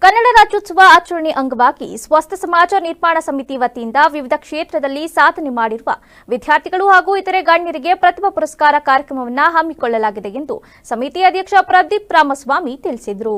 ಕನ್ನಡ ರಾಜ್ಯೋತ್ಸವ ಆಚರಣೆ ಅಂಗವಾಗಿ ಸ್ವಸ್ಥ ಸಮಾಜ ನಿರ್ಮಾಣ ಸಮಿತಿ ವತಿಯಿಂದ ವಿವಿಧ ಕ್ಷೇತ್ರದಲ್ಲಿ ಸಾಧನೆ ಮಾಡಿರುವ ವಿದ್ಯಾರ್ಥಿಗಳು ಹಾಗೂ ಇತರೆ ಗಣ್ಯರಿಗೆ ಪ್ರತಿಭಾ ಪುರಸ್ಕಾರ ಕಾರ್ಯಕ್ರಮವನ್ನು ಹಮ್ಮಿಕೊಳ್ಳಲಾಗಿದೆ ಎಂದು ಸಮಿತಿ ಅಧ್ಯಕ್ಷ ಪ್ರದೀಪ್ ರಾಮಸ್ವಾಮಿ ತಿಳಿಸಿದರು.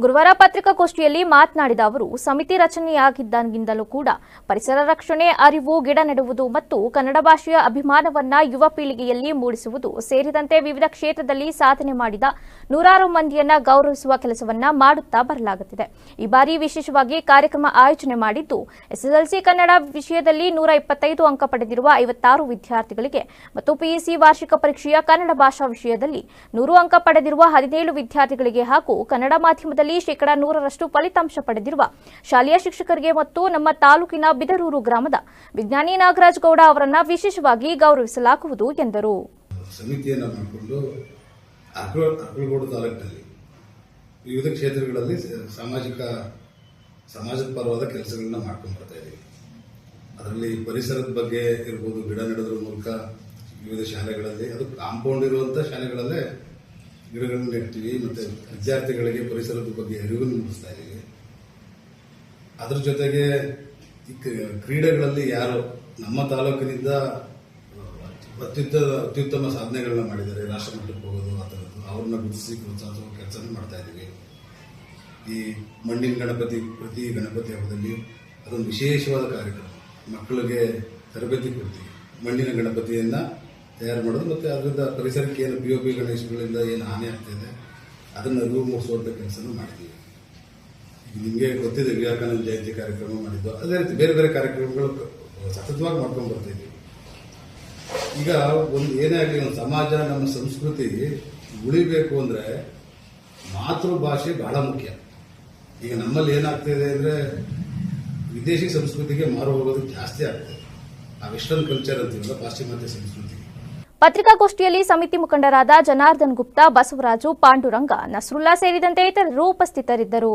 ಗುರುವಾರ ಪತ್ರಿಕಾಗೋಷ್ಠಿಯಲ್ಲಿ ಮಾತನಾಡಿದ ಅವರು, ಸಮಿತಿ ರಚನೆಯಾಗಿದ್ದಾಗಿಂದಲೂ ಕೂಡ ಪರಿಸರ ರಕ್ಷಣೆ, ಅರಿವು, ಗಿಡ ನೆಡುವುದು ಮತ್ತು ಕನ್ನಡ ಭಾಷೆಯ ಅಭಿಮಾನವನ್ನ ಯುವ ಪೀಳಿಗೆಯಲ್ಲಿ ಮೂಡಿಸುವುದು ಸೇರಿದಂತೆ ವಿವಿಧ ಕ್ಷೇತ್ರದಲ್ಲಿ ಸಾಧನೆ ಮಾಡಿದ ನೂರಾರು ಮಂದಿಯನ್ನ ಗೌರವಿಸುವ ಕೆಲಸವನ್ನ ಮಾಡುತ್ತಾ ಬರಲಾಗುತ್ತಿದೆ. ಈ ಬಾರಿ ವಿಶೇಷವಾಗಿ ಕಾರ್ಯಕ್ರಮ ಆಯೋಜನೆ ಮಾಡಿದ್ದು, ಎಸ್ಎಸ್ಎಲ್ಸಿ ಕನ್ನಡ ವಿಷಯದಲ್ಲಿ 125 ಅಂಕ ಪಡೆದಿರುವ 56 ವಿದ್ಯಾರ್ಥಿಗಳಿಗೆ ಮತ್ತು ಪಿಯುಸಿ ವಾರ್ಷಿಕ ಪರೀಕ್ಷೆಯ ಕನ್ನಡ ಭಾಷಾ ವಿಷಯದಲ್ಲಿ 100 ಅಂಕ ಪಡೆದಿರುವ 17 ವಿದ್ಯಾರ್ಥಿಗಳಿಗೆ ಹಾಗೂ ಕನ್ನಡ ಮಾಧ್ಯಮದಲ್ಲಿ ಶೇಕಡಾ 100ರಷ್ಟು ಫಲಿತಾಂಶ ಪಡೆದಿರುವ ಶಾಲೆಯ ಶಿಕ್ಷಕರಿಗೆ ಮತ್ತು ನಮ್ಮ ತಾಲೂಕಿನ ಬಿದರೂರು ಗ್ರಾಮದ ವಿಜ್ಞಾನಿ ನಾಗರಾಜ್ ಗೌಡ ಅವರನ್ನು ವಿಶೇಷವಾಗಿ ಗೌರವಿಸಲಾಗುವುದು ಎಂದರು. ಸಮಿತಿಯನ್ನು ಮಾಡಿಕೊಂಡು ಅಕ್ಕಲಕೋಟೆ ತಾಲೂಕಿನಲ್ಲಿ ವಿವಿಧ ಕ್ಷೇತ್ರಗಳಲ್ಲಿ ಸಮಾಜದ ಪರವಾದ ಕೆಲಸಗಳನ್ನ ಮಾಡ್ಕೊಂಡು ಬರ್ತಾ ಇದ್ದೀವಿ. ಅದರಲ್ಲಿ ಪರಿಸರದ ಬಗ್ಗೆ ಇರ್ಬೋದು, ಗಿಡ ನೆಡೋದ್ರ ಮೂಲಕ ವಿವಿಧ ಶಾಲೆಗಳಲ್ಲಿ, ಅದು ಕಾಂಪೌಂಡ್ ಇರುವಂಥ ಶಾಲೆಗಳಲ್ಲೇ ಗಿಡಗಳನ್ನು ನೆಡ್ತೀವಿ ಮತ್ತು ವಿದ್ಯಾರ್ಥಿಗಳಿಗೆ ಪರಿಸರದ ಬಗ್ಗೆ ಅರಿವನ್ನು ಮೂಡಿಸ್ತಾ ಇದ್ದೀವಿ. ಅದ್ರ ಜೊತೆಗೆ ಈ ಕ್ರೀಡೆಗಳಲ್ಲಿ ಯಾರು ನಮ್ಮ ತಾಲೂಕಿನಿಂದ ಅತ್ಯುತ್ತಮ ಸಾಧನೆಗಳನ್ನ ಮಾಡಿದ್ದಾರೆ, ರಾಷ್ಟ್ರ ಮಟ್ಟಕ್ಕೆ ಹೋಗೋದು ಆ ಥರದ್ದು, ಅವ್ರನ್ನ ಗುರುತಿಸಿ ಪ್ರೋತ್ಸಾಹಿಸುವ ಕೆಲಸ ಮಾಡ್ತಾ ಇದ್ದೀವಿ. ಈ ಮಣ್ಣಿನ ಗಣಪತಿ, ಪ್ರತಿ ಗಣಪತಿ ಹಬ್ಬದಲ್ಲಿ ಅದೊಂದು ವಿಶೇಷವಾದ ಕಾರ್ಯಕ್ರಮ, ಮಕ್ಕಳಿಗೆ ತರಬೇತಿ ಕೊಡ್ತೀವಿ. ಮಣ್ಣಿನ ಗಣಪತಿಯನ್ನು ತಯಾರು ಮಾಡೋದು ಮತ್ತು ಅದರಿಂದ ಪರಿಸರಕ್ಕೆ ಏನು POP ಗಣೇಶಗಳಿಂದ ಏನು ಹಾನಿ ಆಗ್ತಾಯಿದೆ ಅದನ್ನು ಅರಿವು ಮೂಡಿಸುವಂಥ ಕೆಲಸನೂ ಮಾಡಿದ್ದೀವಿ. ನಿಮಗೆ ಗೊತ್ತಿದೆ, ವಿವೇಕಾನಂದ ಜಯಂತಿ ಕಾರ್ಯಕ್ರಮ ಮಾಡಿದ್ದು, ಅದೇ ರೀತಿ ಬೇರೆ ಬೇರೆ ಕಾರ್ಯಕ್ರಮಗಳು ಸತತವಾಗಿ ಮಾಡ್ಕೊಂಡು ಬರ್ತಾಯಿದ್ದೀವಿ. ಈಗ ಏನೇ ಆಗಲಿ, ಒಂದು ಸಮಾಜ, ನಮ್ಮ ಸಂಸ್ಕೃತಿ ಉಳಿಬೇಕು ಅಂದರೆ ಮಾತೃಭಾಷೆ ಬಹಳ ಮುಖ್ಯ. ಈಗ ನಮ್ಮಲ್ಲಿ ಏನಾಗ್ತಾಯಿದೆ ಅಂದರೆ ವಿದೇಶಿ ಸಂಸ್ಕೃತಿಗೆ ಮಾರು ಹೋಗೋದು ಜಾಸ್ತಿ ಆಗ್ತದೆ. ಆ ವೆಸ್ಟರ್ನ್ ಕಲ್ಚರ್ ಅಂತೀವಲ್ಲ, ಪಾಶ್ಚಿಮಾತ್ಯ ಸಂಸ್ಕೃತಿ. ಪತ್ರಿಕಾಗೋಷ್ಠಿಯಲ್ಲಿ ಸಮಿತಿ ಮುಖಂಡರಾದ ಜನಾರ್ದನ್ ಗುಪ್ತಾ, ಬಸವರಾಜು, ಪಾಂಡುರಂಗ, ನಸ್ರುಲ್ಲಾ ಸೇರಿದಂತೆ ಇತರರು ಉಪಸ್ಥಿತರಿದ್ದರು.